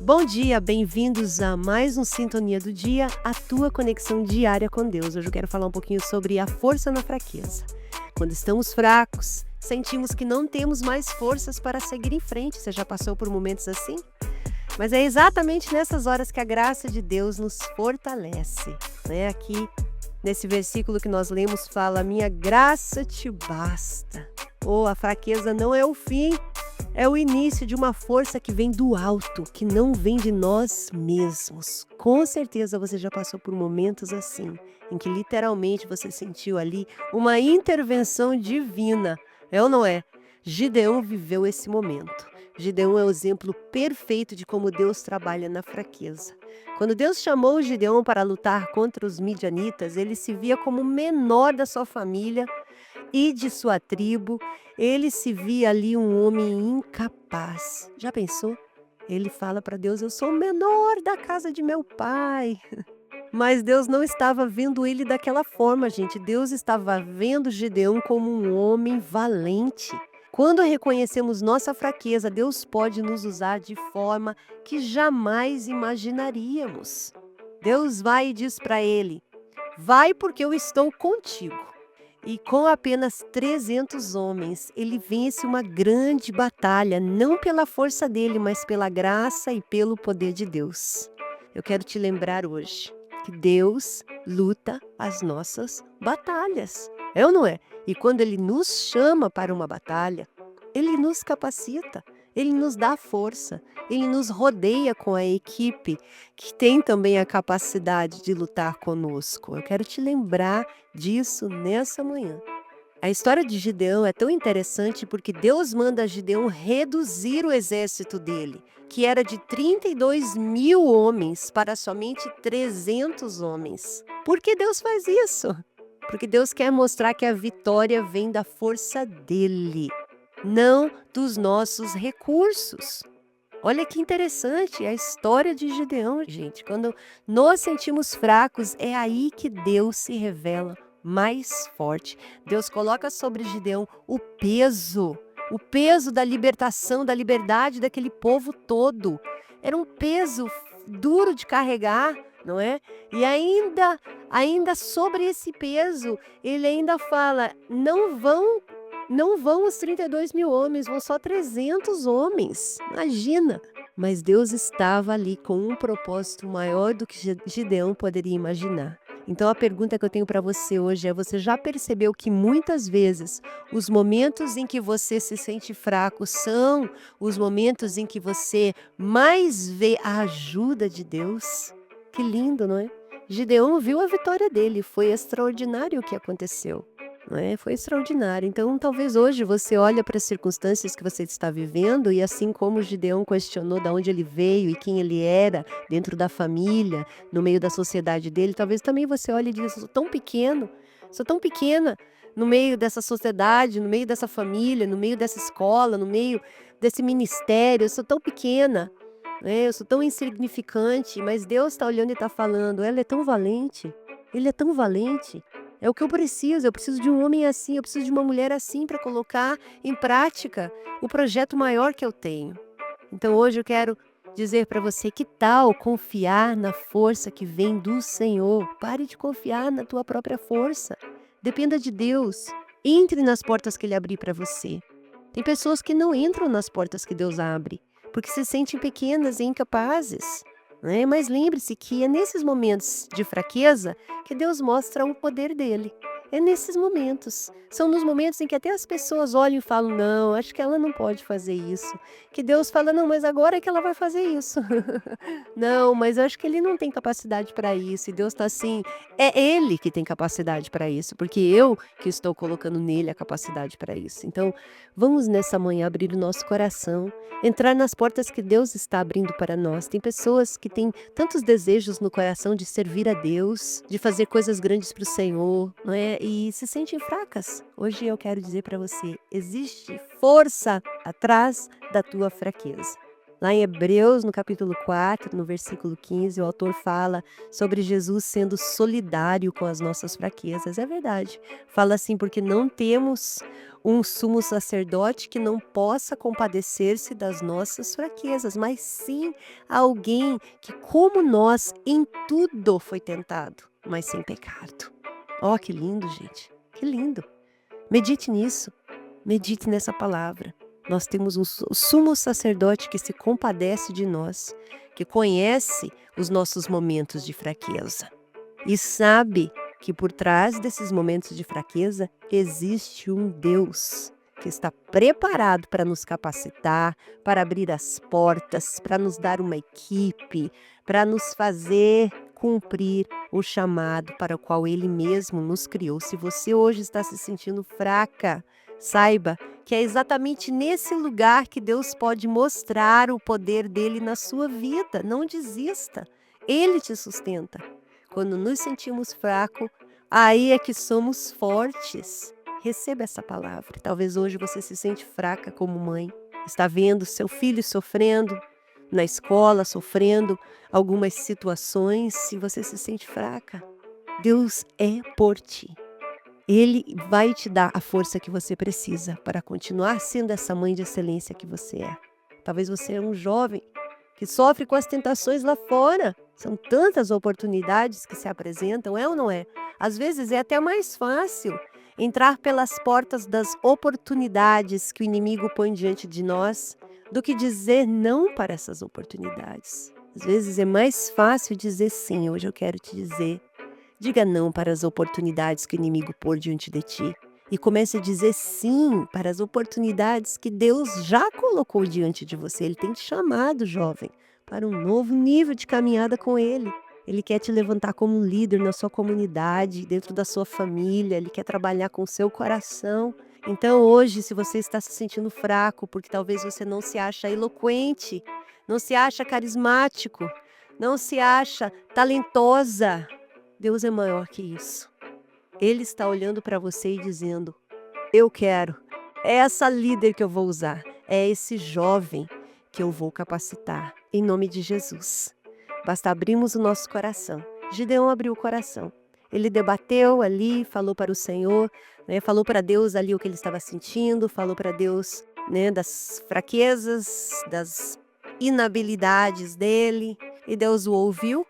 Bom dia, bem-vindos a mais um Sintonia do Dia, a tua conexão diária com Deus. Hoje eu quero falar um pouquinho sobre a força na fraqueza. Quando estamos fracos, sentimos que não temos mais forças para seguir em frente. Você já passou por momentos assim? Mas é exatamente nessas horas que a graça de Deus nos fortalece. Aqui, nesse versículo que nós lemos, fala: minha graça te basta. A fraqueza não é o fim. É o início de uma força que vem do alto, que não vem de nós mesmos. Com certeza você já passou por momentos assim, em que literalmente você sentiu ali uma intervenção divina. É ou não é? Gideão viveu esse momento. Gideão é o exemplo perfeito de como Deus trabalha na fraqueza. Quando Deus chamou Gideão para lutar contra os midianitas, ele se via como o menor da sua família e de sua tribo. Ele se via ali um homem incapaz. Já pensou? Ele fala para Deus: eu sou o menor da casa de meu pai. Mas Deus não estava vendo ele daquela forma, gente. Deus estava vendo Gideão como um homem valente. Quando reconhecemos nossa fraqueza, Deus pode nos usar de forma que jamais imaginaríamos. Deus vai e diz para ele: vai, porque eu estou contigo. E com apenas 300 homens, ele vence uma grande batalha, não pela força dele, mas pela graça e pelo poder de Deus. Eu quero te lembrar hoje que Deus luta as nossas batalhas. É ou não é? E quando ele nos chama para uma batalha, ele nos capacita, ele nos dá força, ele nos rodeia com a equipe que tem também a capacidade de lutar conosco. Eu quero te lembrar disso nessa manhã. A história de Gideão é tão interessante porque Deus manda Gideão reduzir o exército dele, que era de 32 mil homens, para somente 300 homens. Por que Deus faz isso? Porque Deus quer mostrar que a vitória vem da força dele, não dos nossos recursos. Olha que interessante a história de Gideão, gente. Quando nós sentimos fracos, é aí que Deus se revela mais forte. Deus coloca sobre Gideão o peso da libertação, da liberdade daquele povo todo. Era um peso duro de carregar, não é? E ainda sobre esse peso, ele ainda fala: não vão os 32 mil homens, vão só 300 homens. Imagina! Mas Deus estava ali com um propósito maior do que Gideão poderia imaginar. Então a pergunta que eu tenho para você hoje é: você já percebeu que muitas vezes os momentos em que você se sente fraco são os momentos em que você mais vê a ajuda de Deus? Que lindo, não é? Gideão viu a vitória dele, foi extraordinário o que aconteceu. Não é? Foi extraordinário. Então, talvez hoje você olhe para as circunstâncias que você está vivendo e, assim como Gideão questionou de onde ele veio e quem ele era dentro da família, no meio da sociedade dele, talvez também você olhe e diga: sou tão pequeno, sou tão pequena no meio dessa sociedade, no meio dessa família, no meio dessa escola, no meio desse ministério, eu sou tão pequena, né? Eu sou tão insignificante, mas Deus está olhando e está falando: ela é tão valente, ele é tão valente. É o que eu preciso de um homem assim, eu preciso de uma mulher assim para colocar em prática o projeto maior que eu tenho. Então hoje eu quero dizer para você: que tal confiar na força que vem do Senhor? Pare de confiar na tua própria força. Dependa de Deus. Entre nas portas que Ele abrir para você. Tem pessoas que não entram nas portas que Deus abre, porque se sentem pequenas e incapazes. Né? Mas lembre-se que é nesses momentos de fraqueza que Deus mostra o poder dele. É nesses momentos. São nos momentos em que até as pessoas olham e falam: não, acho que ela não pode fazer isso. Que Deus fala: não, mas agora é que ela vai fazer isso. Não, mas eu acho que ele não tem capacidade para isso. E Deus está assim: é ele que tem capacidade para isso, porque eu que estou colocando nele a capacidade para isso. Então, vamos nessa manhã abrir o nosso coração, entrar nas portas que Deus está abrindo para nós. Tem pessoas que têm tantos desejos no coração de servir a Deus, de fazer coisas grandes para o Senhor, não é? E se sentem fracas. Hoje eu quero dizer para você: existe força atrás da tua fraqueza. Lá em Hebreus, no capítulo 4, no versículo 15, o autor fala sobre Jesus sendo solidário com as nossas fraquezas. É verdade. Fala assim: porque não temos um sumo sacerdote que não possa compadecer-se das nossas fraquezas, mas sim alguém que, como nós, em tudo foi tentado, mas sem pecado. Ó, que lindo, gente, que lindo. Medite nisso, medite nessa palavra. Nós temos um sumo sacerdote que se compadece de nós, que conhece os nossos momentos de fraqueza e sabe que por trás desses momentos de fraqueza existe um Deus que está preparado para nos capacitar, para abrir as portas, para nos dar uma equipe, para nos fazer cumprir o chamado para o qual Ele mesmo nos criou. Se você hoje está se sentindo fraca, saiba que é exatamente nesse lugar que Deus pode mostrar o poder dele na sua vida. Não desista, Ele te sustenta. Quando nos sentimos fracos, aí é que somos fortes. Receba essa palavra. Talvez hoje você se sente fraca como mãe. Está vendo seu filho sofrendo na escola, sofrendo algumas situações, e você se sente fraca. Deus é por ti. Ele vai te dar a força que você precisa para continuar sendo essa mãe de excelência que você é. Talvez você é um jovem que sofre com as tentações lá fora. São tantas oportunidades que se apresentam, é ou não é? Às vezes é até mais fácil entrar pelas portas das oportunidades que o inimigo põe diante de nós do que dizer não para essas oportunidades. Às vezes é mais fácil dizer sim. Hoje eu quero te dizer: diga não para as oportunidades que o inimigo pôr diante de ti e comece a dizer sim para as oportunidades que Deus já colocou diante de você. Ele tem te chamado, jovem, para um novo nível de caminhada com Ele. Ele quer te levantar como um líder na sua comunidade, dentro da sua família. Ele quer trabalhar com o seu coração. Então hoje, se você está se sentindo fraco, porque talvez você não se acha eloquente, não se acha carismático, não se acha talentosa, Deus é maior que isso. Ele está olhando para você e dizendo: eu quero, é essa líder que eu vou usar, é esse jovem que eu vou capacitar, em nome de Jesus. Basta abrirmos o nosso coração. Gideão abriu o coração. Ele debateu ali, falou para o Senhor, falou para Deus ali o que ele estava sentindo, falou para Deus, das fraquezas, das inabilidades dele, e Deus o ouviu,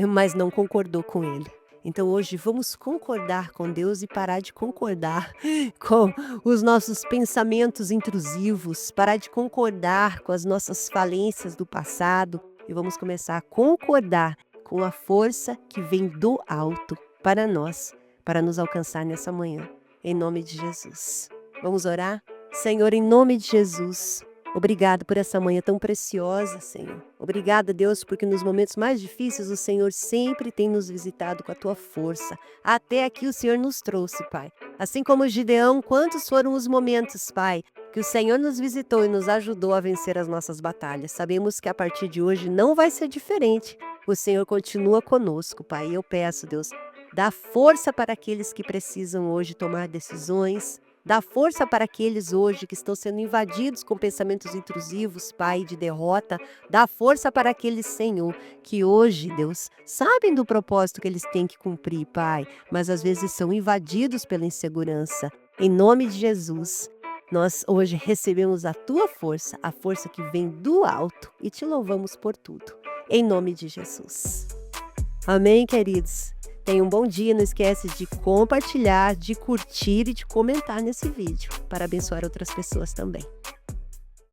mas não concordou com ele. Então hoje vamos concordar com Deus e parar de concordar com os nossos pensamentos intrusivos, parar de concordar com as nossas falências do passado e vamos começar a concordar com a força que vem do alto para nós, para nos alcançar nessa manhã, em nome de Jesus. Vamos orar? Senhor, em nome de Jesus, obrigado por essa manhã tão preciosa, Senhor. Obrigada, Deus, porque nos momentos mais difíceis o Senhor sempre tem nos visitado com a tua força. Até aqui o Senhor nos trouxe, Pai. Assim como Gideão, quantos foram os momentos, Pai, que o Senhor nos visitou e nos ajudou a vencer as nossas batalhas. Sabemos que a partir de hoje não vai ser diferente. O Senhor continua conosco, Pai. E eu peço, Deus, dá força para aqueles que precisam hoje tomar decisões. Dá força para aqueles hoje que estão sendo invadidos com pensamentos intrusivos, Pai, de derrota. Dá força para aqueles, Senhor, que hoje, Deus, sabem do propósito que eles têm que cumprir, Pai, mas às vezes são invadidos pela insegurança. Em nome de Jesus, nós hoje recebemos a Tua força, a força que vem do alto, e te louvamos por tudo. Em nome de Jesus. Amém, queridos? Tenha um bom dia, não esquece de compartilhar, de curtir e de comentar nesse vídeo, para abençoar outras pessoas também.